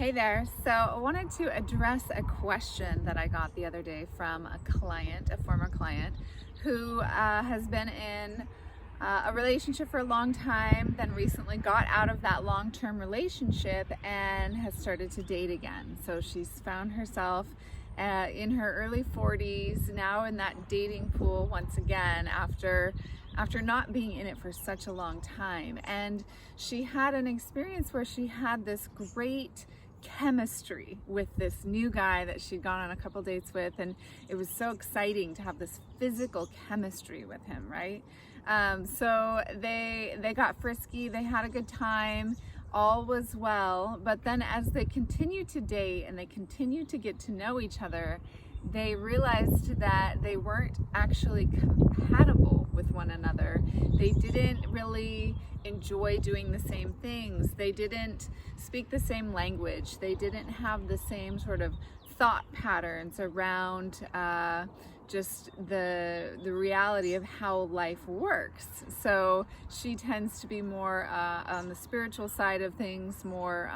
Hey there. So I wanted to address a question that I got the other day from a client, a former client, who has been in a relationship for a long time, then recently got out of that long-term relationship and has started to date again. So she's found herself in her early 40s, now in that dating pool once again after not being in it for such a long time. And she had an experience where she had this great chemistry with this new guy that she'd gone on a couple dates with, and it was so exciting to have this physical chemistry with him, right? So they got frisky, they had a good time, all was well, but then as they continued to date and they continued to get to know each other, they realized that they weren't actually compatible with one another. They didn't really enjoy doing the same things. They didn't speak the same language. They didn't have the same sort of thought patterns around just the reality of how life works. So she tends to be more on the spiritual side of things, more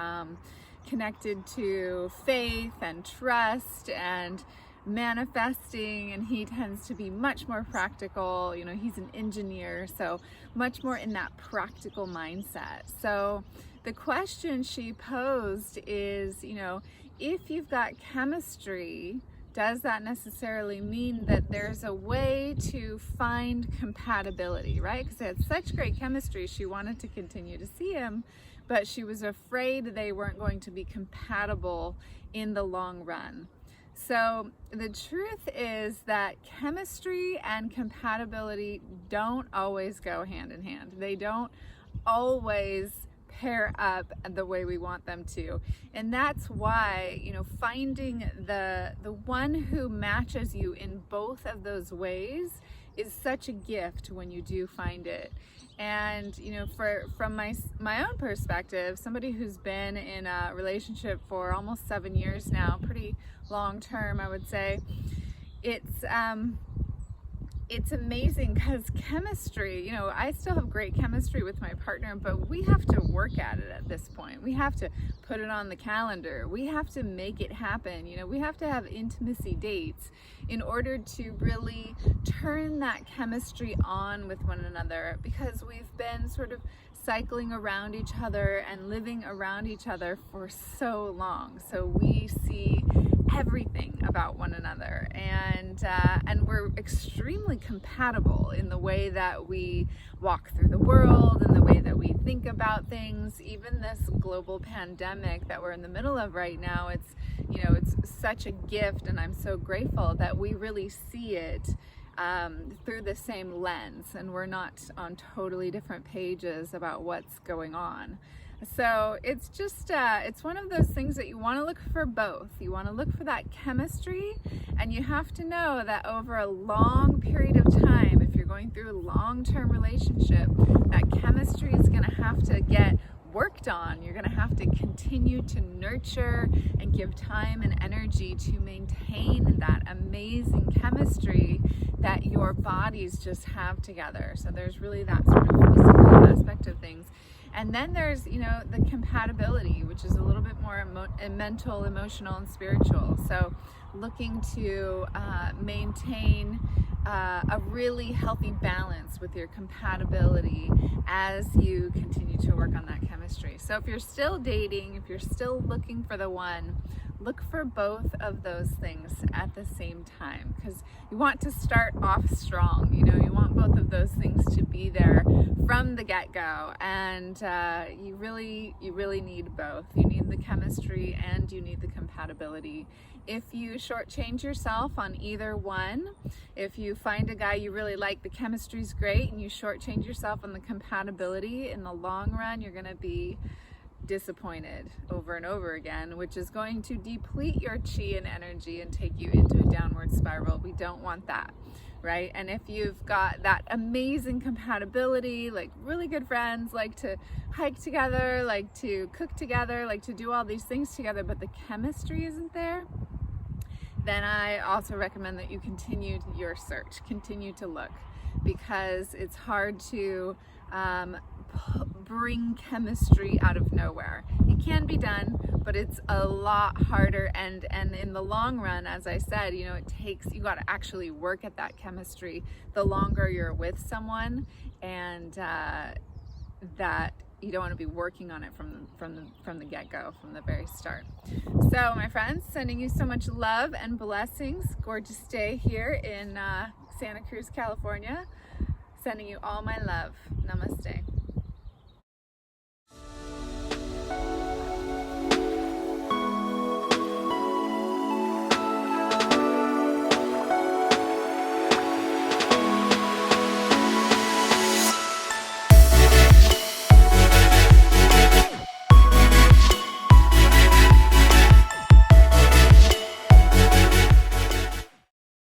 connected to faith and trust and manifesting, and he tends to be much more practical. You know, he's an engineer, so much more in that practical mindset. So the question she posed is, you know, if you've got chemistry, does that necessarily mean that there's a way to find compatibility, right? Because they had such great chemistry, she wanted to continue to see him, but she was afraid they weren't going to be compatible in the long run. So the truth is that chemistry and compatibility don't always go hand in hand. They don't always pair up the way we want them to. And that's why, you know, finding the one who matches you in both of those ways is such a gift when you do find it. And you know, from my own perspective, somebody who's been in a relationship for almost 7 years now, pretty long term, I would say, it's amazing because chemistry, you know, I still have great chemistry with my partner, but we have to work at it at this point. We have to put it on the calendar. We have to make it happen. You know, we have to have intimacy dates in order to really turn that chemistry on with one another, because we've been sort of cycling around each other and living around each other for so long. So we see everything about one another, and we're extremely compatible in the way that we walk through the world and the way that we think about things. Even this global pandemic that we're in the middle of right now, it's, you know, it's such a gift, and I'm so grateful that we really see it through the same lens, and we're not on totally different pages about what's going on. So it's just, it's one of those things that you want to look for both. You want to look for that chemistry, and you have to know that over a long period of time, if you're going through a long-term relationship, that chemistry is going to have to get worked on. You're going to have to continue to nurture and give time and energy to maintain that amazing chemistry that your bodies just have together. So there's really that sort of physical aspect of things. And then there's, you know, the compatibility, which is a little bit more mental, emotional, and spiritual. So looking to maintain a really healthy balance with your compatibility as you continue to work on that chemistry. So if you're still dating, if you're still looking for the one, look for both of those things at the same time, because you want to start off strong. You know, you want both of those things to be there from the get-go, and you really need both. You need the chemistry and you need the compatibility. If you shortchange yourself on either one, if you find a guy you really like, the chemistry's great, and you shortchange yourself on the compatibility, in the long run you're going to be disappointed over and over again, which is going to deplete your chi and energy and take you into a downward spiral. We don't want that, right? And if you've got that amazing compatibility, like really good friends, like to hike together, like to cook together, like to do all these things together, but the chemistry isn't there, then I also recommend that you continue your search, continue to look, because it's hard to bring chemistry out of nowhere. It can be done, but but it's a lot harder, and in the long run, as I said, you know, you got to actually work at that chemistry the longer you're with someone, and that you don't want to be working on it from the get-go, from the very start. So my friends, sending you so much love and blessings. Gorgeous day here in Santa Cruz, California. Sending you all my love. Namaste.